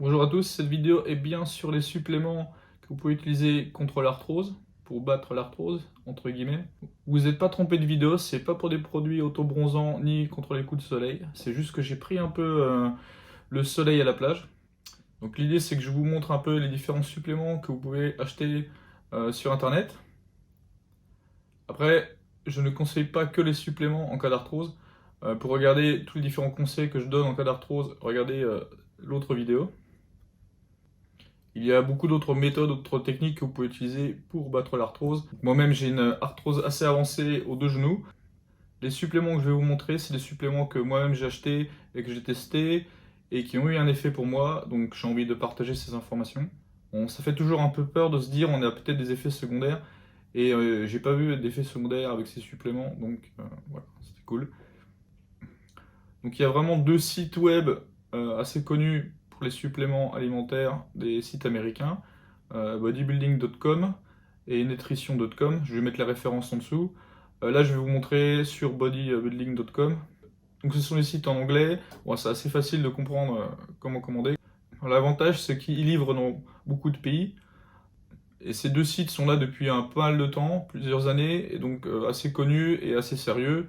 Bonjour à tous, cette vidéo est bien sur les suppléments que vous pouvez utiliser contre l'arthrose, pour battre l'arthrose, entre guillemets. Vous n'êtes pas trompé de vidéo, c'est pas pour des produits auto-bronzants ni contre les coups de soleil, c'est juste que j'ai pris un peu le soleil à la plage. Donc l'idée c'est que je vous montre un peu les différents suppléments que vous pouvez acheter sur internet. Après, je ne conseille pas que les suppléments en cas d'arthrose. Pour regarder tous les différents conseils que je donne en cas d'arthrose, regardez l'autre vidéo. Il y a beaucoup d'autres méthodes, d'autres techniques que vous pouvez utiliser pour battre l'arthrose. Moi-même, j'ai une arthrose assez avancée aux deux genoux. Les suppléments que je vais vous montrer, c'est des suppléments que moi-même j'ai achetés et que j'ai testés et qui ont eu un effet pour moi, donc j'ai envie de partager ces informations. Bon, ça fait toujours un peu peur de se dire on a peut-être des effets secondaires et j'ai pas vu d'effets secondaires avec ces suppléments, donc voilà, c'était cool. Donc il y a vraiment deux sites web assez connus pour les suppléments alimentaires, des sites américains, bodybuilding.com et nutrition.com. Je vais mettre les références en dessous. Là, je vais vous montrer sur bodybuilding.com. Donc ce sont des sites en anglais. Bon, c'est assez facile de comprendre comment commander. L'avantage, c'est qu'ils livrent dans beaucoup de pays. Et ces deux sites sont là depuis un pas mal de temps, plusieurs années, et donc assez connus et assez sérieux.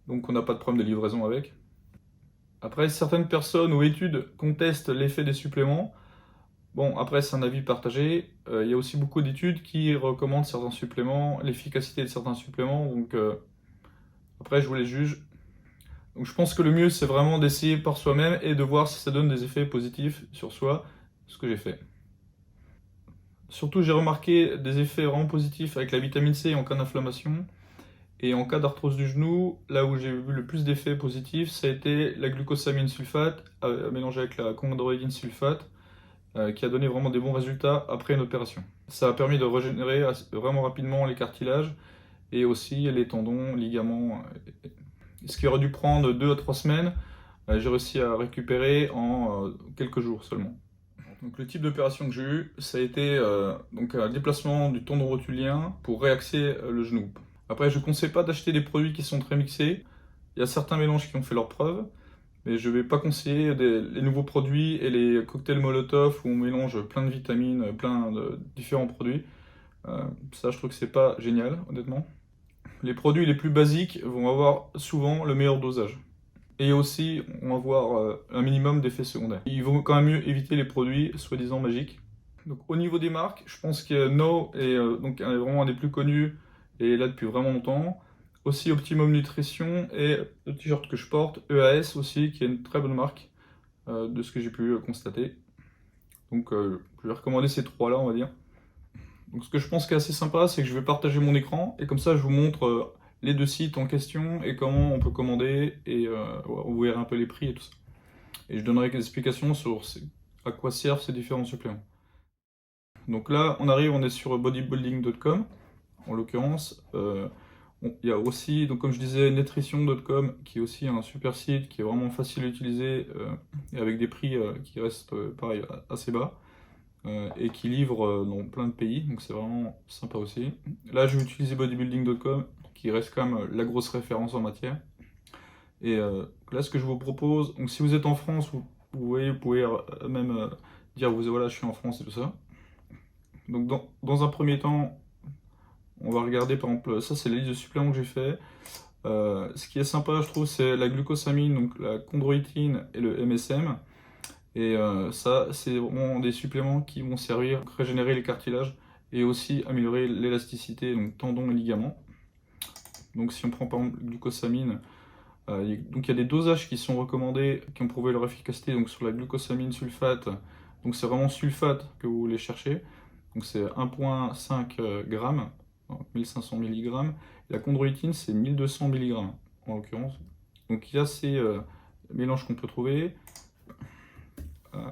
Donc on n'a pas de problème de livraison avec. Après, certaines personnes ou études contestent l'effet des suppléments. Bon, après, c'est un avis partagé. Il y a aussi beaucoup d'études qui recommandent certains suppléments, l'efficacité de certains suppléments. Donc, après, je vous les juge. Donc, je pense que le mieux, c'est vraiment d'essayer par soi-même et de voir si ça donne des effets positifs sur soi, ce que j'ai fait. Surtout, j'ai remarqué des effets vraiment positifs avec la vitamine C en cas d'inflammation. Et en cas d'arthrose du genou, là où j'ai vu le plus d'effets positifs, ça a été la glucosamine sulfate mélangée avec la chondroïtine sulfate, qui a donné vraiment des bons résultats après une opération. Ça a permis de régénérer vraiment rapidement les cartilages et aussi les tendons, ligaments. Ce qui aurait dû prendre 2 à 3 semaines, j'ai réussi à récupérer en quelques jours seulement. Donc le type d'opération que j'ai eu, ça a été donc un déplacement du tendon rotulien pour réaxer le genou. Après, je ne conseille pas d'acheter des produits qui sont très mixés. Il y a certains mélanges qui ont fait leurs preuves, mais je ne vais pas conseiller les nouveaux produits et les cocktails Molotov où on mélange plein de vitamines, plein de différents produits. Ça, je trouve que c'est pas génial, honnêtement. Les produits les plus basiques vont avoir souvent le meilleur dosage. Et aussi, on va avoir un minimum d'effets secondaires. Il vaut quand même mieux éviter les produits soi-disant magiques. Donc, au niveau des marques, je pense que No est donc vraiment un des plus connus et est là depuis vraiment longtemps. Aussi Optimum Nutrition et le t-shirt que je porte, EAS aussi, qui est une très bonne marque de ce que j'ai pu constater. Donc, je vais recommander ces trois-là, on va dire. Donc, ce que je pense qui est assez sympa, c'est que je vais partager mon écran et comme ça, je vous montre les deux sites en question et comment on peut commander et vous verrez un peu les prix et tout ça. Et je donnerai des explications sur à quoi servent ces différents suppléments. Donc là, on est sur bodybuilding.com, en l'occurrence. Il y a aussi, donc comme je disais, nutrition.com, qui est aussi un super site, qui est vraiment facile à utiliser, et avec des prix qui restent, pareil, assez bas, et qui livre dans plein de pays, donc c'est vraiment sympa aussi. Là, je vais utiliser bodybuilding.com, qui reste quand même la grosse référence en matière. Et là, ce que je vous propose, donc si vous êtes en France, vous pouvez même dire, voilà, je suis en France et tout ça. Donc dans un premier temps, on va regarder par exemple, ça c'est la liste de suppléments que j'ai fait. Ce qui est sympa, je trouve, c'est la glucosamine, donc la chondroïtine et le MSM. Et ça, c'est vraiment des suppléments qui vont servir à régénérer les cartilages et aussi améliorer l'élasticité, donc tendons et ligaments. Donc si on prend par exemple glucosamine, donc il y a des dosages qui sont recommandés, qui ont prouvé leur efficacité donc sur la glucosamine sulfate. Donc c'est vraiment sulfate que vous voulez chercher. Donc c'est 1,5 g, 1500 mg. La chondroïtine, c'est 1200 mg en l'occurrence. Donc il y a ces mélanges qu'on peut trouver.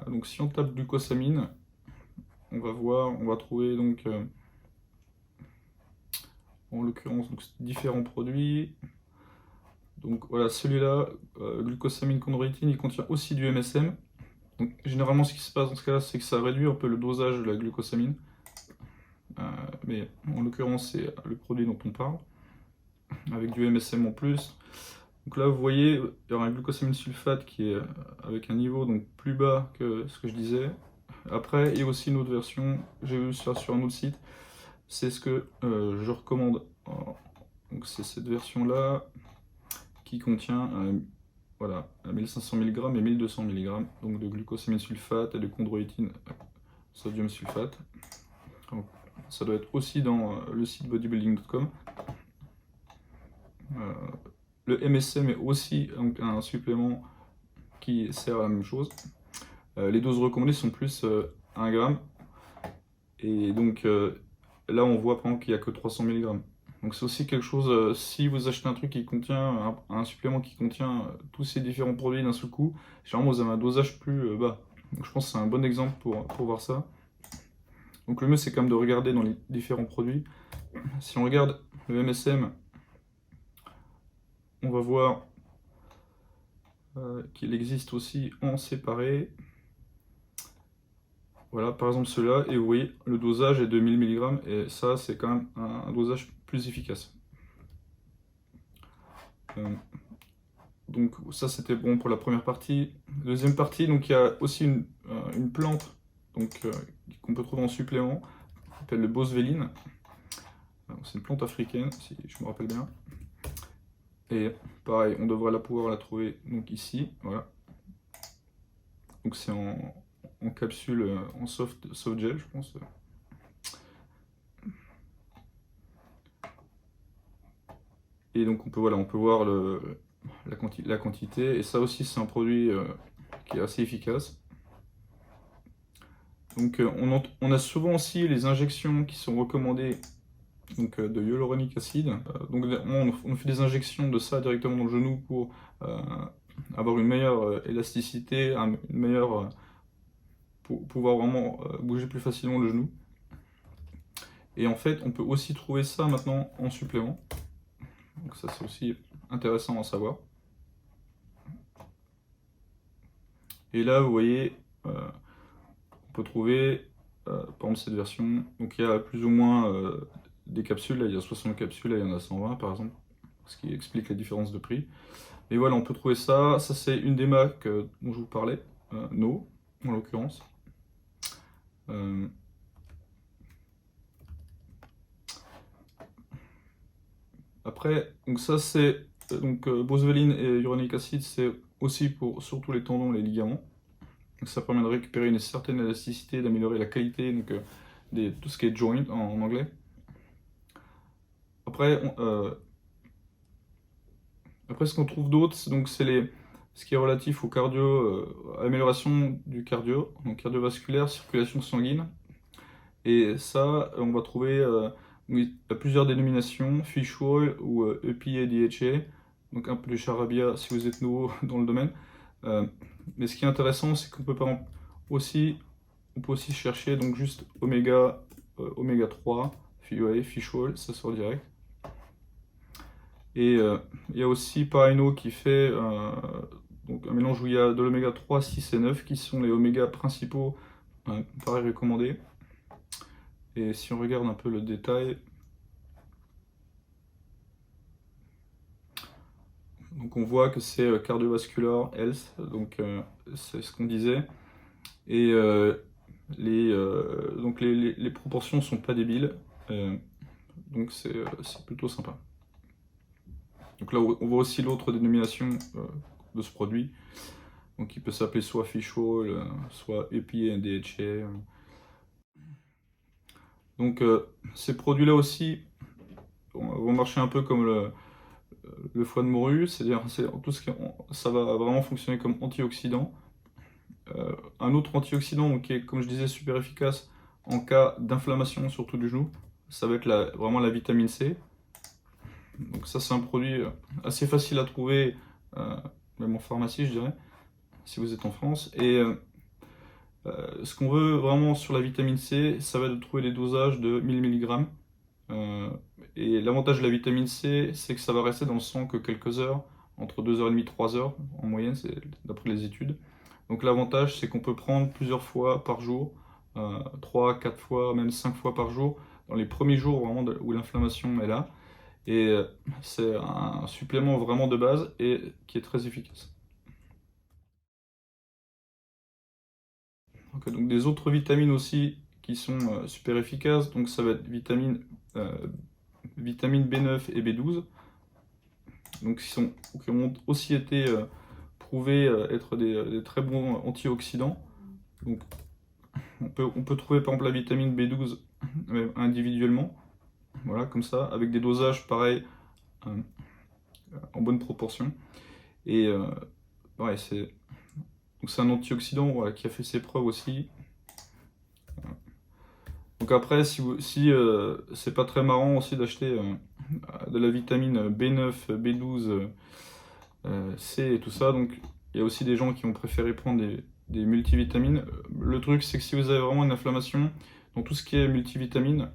Donc si on tape glucosamine, on va trouver donc en l'occurrence différents produits. Donc voilà, celui-là, glucosamine chondroïtine, il contient aussi du MSM. Donc généralement ce qui se passe dans ce cas-là, c'est que ça réduit un peu le dosage de la glucosamine. Mais en l'occurrence, c'est le produit dont on parle, avec du MSM en plus. Donc là, vous voyez, il y aura un glucosamine sulfate qui est avec un niveau donc plus bas que ce que je disais. Après, il y a aussi une autre version, j'ai vu ça sur un autre site, c'est ce que je recommande. Donc c'est cette version-là qui contient voilà, 1500 mg et 1200 mg donc de glucosamine sulfate et de chondroïtine sodium sulfate. Donc, ça doit être aussi dans le site bodybuilding.com. Le MSM est aussi un supplément qui sert à la même chose. Les doses recommandées sont plus 1 g. Et donc là, on voit par exemple qu'il n'y a que 300 mg. Donc c'est aussi quelque chose, si vous achetez un truc qui contient, un supplément qui contient tous ces différents produits d'un seul coup, généralement vous avez un dosage plus bas. Donc je pense que c'est un bon exemple pour voir ça. Donc le mieux c'est quand même de regarder dans les différents produits. Si on regarde le MSM, on va voir qu'il existe aussi en séparé. Voilà, par exemple ceux-là, et vous voyez, le dosage est de 1000 mg, et ça c'est quand même un dosage plus efficace. Donc ça c'était bon pour la première partie. Deuxième partie, donc il y a aussi une plante qu'on peut trouver en supplément, qui s'appelle le boswelline. C'est une plante africaine, si je me rappelle bien. Et pareil, on devrait pouvoir la trouver donc ici, voilà. Donc c'est en capsule, en soft gel, je pense. Et donc on peut voir la quantité. Et ça aussi c'est un produit qui est assez efficace. Donc on a souvent aussi les injections qui sont recommandées donc, de hyaluronique acide. Donc on fait des injections de ça directement dans le genou pour avoir une meilleure élasticité, une meilleure, pour pouvoir vraiment bouger plus facilement le genou. Et en fait, on peut aussi trouver ça maintenant en supplément. Donc ça c'est aussi intéressant à savoir. Et là vous voyez, on peut trouver par exemple cette version. Donc il y a plus ou moins des capsules, là il y a 60 capsules, là il y en a 120 par exemple, ce qui explique la différence de prix. Et voilà, on peut trouver ça. Ça, c'est une des marques dont je vous parlais, No, en l'occurrence. Après, donc ça, c'est boswelline et hyaluronic acid, c'est aussi pour surtout les tendons, les ligaments. Donc, ça permet de récupérer une certaine élasticité, d'améliorer la qualité, donc tout ce qui est joint en anglais. Après, ce qu'on trouve d'autre, donc c'est ce qui est relatif au cardio, à l'amélioration du cardio, donc cardiovasculaire, circulation sanguine. Et ça, on va trouver il y a plusieurs dénominations, fish oil ou EPA, DHA, donc un peu de charabia si vous êtes nouveau dans le domaine. Mais ce qui est intéressant, c'est qu'on peut par exemple aussi, on peut aussi chercher donc juste oméga 3, fish oil, ça sort direct. Et il y a aussi Parino qui fait donc un mélange où il y a de l'oméga 3, 6 et 9 qui sont les oméga principaux, pareil recommandés. Et si on regarde un peu le détail, donc on voit que c'est cardiovascular health, donc c'est ce qu'on disait. Et donc les proportions sont pas débiles, donc c'est plutôt sympa. Donc là on voit aussi l'autre dénomination de ce produit, donc il peut s'appeler soit fish oil, soit EPA and DHA. Donc ces produits-là aussi vont marcher un peu comme le foie de morue, c'est-à-dire ça va vraiment fonctionner comme antioxydant. Un autre antioxydant donc, qui est, comme je disais, super efficace en cas d'inflammation, surtout du genou, ça va être vraiment la vitamine C. Donc ça c'est un produit assez facile à trouver, même en pharmacie je dirais, si vous êtes en France. Et ce qu'on veut vraiment sur la vitamine C, ça va être de trouver des dosages de 1000 mg. Et l'avantage de la vitamine C, c'est que ça va rester dans le sang que quelques heures, entre 2h30 et 3 heures en moyenne, c'est d'après les études. Donc l'avantage, c'est qu'on peut prendre plusieurs fois par jour, 3, 4 fois, même 5 fois par jour, dans les premiers jours vraiment où l'inflammation est là. Et c'est un supplément vraiment de base et qui est très efficace. Donc des autres vitamines aussi qui sont super efficaces. Donc ça va être vitamine B9 et B12. Donc qui ont aussi été prouvés être des très bons antioxydants. Donc on peut trouver par exemple la vitamine B12 individuellement, voilà, comme ça, avec des dosages pareils, en bonne proportion. Et ouais, c'est un antioxydant, voilà, qui a fait ses preuves aussi. Donc après, si c'est pas très marrant aussi d'acheter de la vitamine B9, B12, C et tout ça, donc il y a aussi des gens qui ont préféré prendre des multivitamines. Le truc, c'est que si vous avez vraiment une inflammation, dans tout ce qui est multivitamine,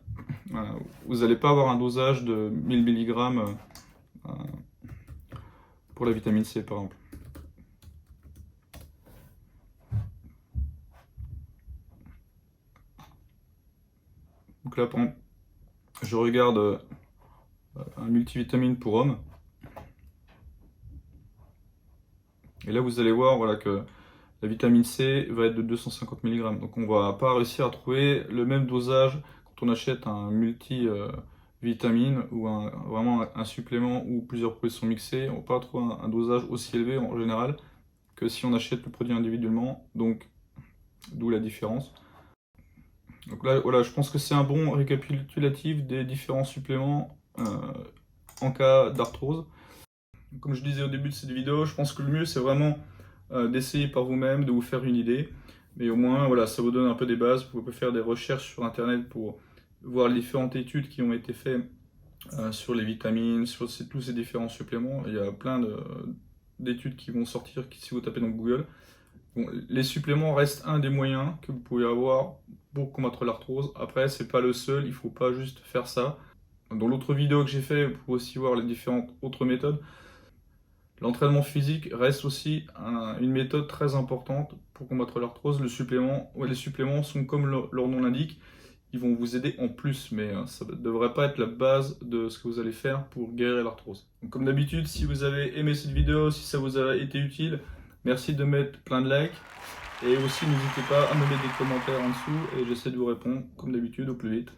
vous n'allez pas avoir un dosage de 1000 mg pour la vitamine C par exemple. Donc là, par exemple, je regarde un multivitamine pour homme. Et là, vous allez voir, voilà, que la vitamine C va être de 250 mg. Donc on va pas réussir à trouver le même dosage quand on achète un multivitamine ou vraiment un supplément où plusieurs produits sont mixés. On va pas trouver un dosage aussi élevé en général que si on achète le produit individuellement. Donc d'où la différence. Donc là, voilà, je pense que c'est un bon récapitulatif des différents suppléments en cas d'arthrose. Comme je disais au début de cette vidéo, je pense que le mieux c'est vraiment d'essayer par vous-même, de vous faire une idée. Mais au moins, voilà, ça vous donne un peu des bases. Vous pouvez faire des recherches sur Internet pour voir les différentes études qui ont été faites sur les vitamines, sur tous ces différents suppléments. Il y a plein d'études qui vont sortir si vous tapez dans Google. Bon, les suppléments restent un des moyens que vous pouvez avoir pour combattre l'arthrose. Après, c'est pas le seul, il ne faut pas juste faire ça. Dans l'autre vidéo que j'ai fait, vous pouvez aussi voir les différentes autres méthodes. L'entraînement physique reste aussi une méthode très importante pour combattre l'arthrose. Les suppléments sont comme leur nom l'indique, ils vont vous aider en plus, mais ça ne devrait pas être la base de ce que vous allez faire pour guérir l'arthrose. Comme d'habitude, si vous avez aimé cette vidéo, si ça vous a été utile, merci de mettre plein de likes. Et aussi, n'hésitez pas à me mettre des commentaires en dessous et j'essaie de vous répondre, comme d'habitude, au plus vite.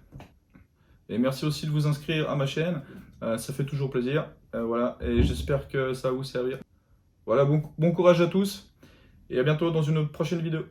Et merci aussi de vous inscrire à ma chaîne, ça fait toujours plaisir. Voilà, et j'espère que ça va vous servir. Voilà, bon courage à tous et à bientôt dans une prochaine vidéo.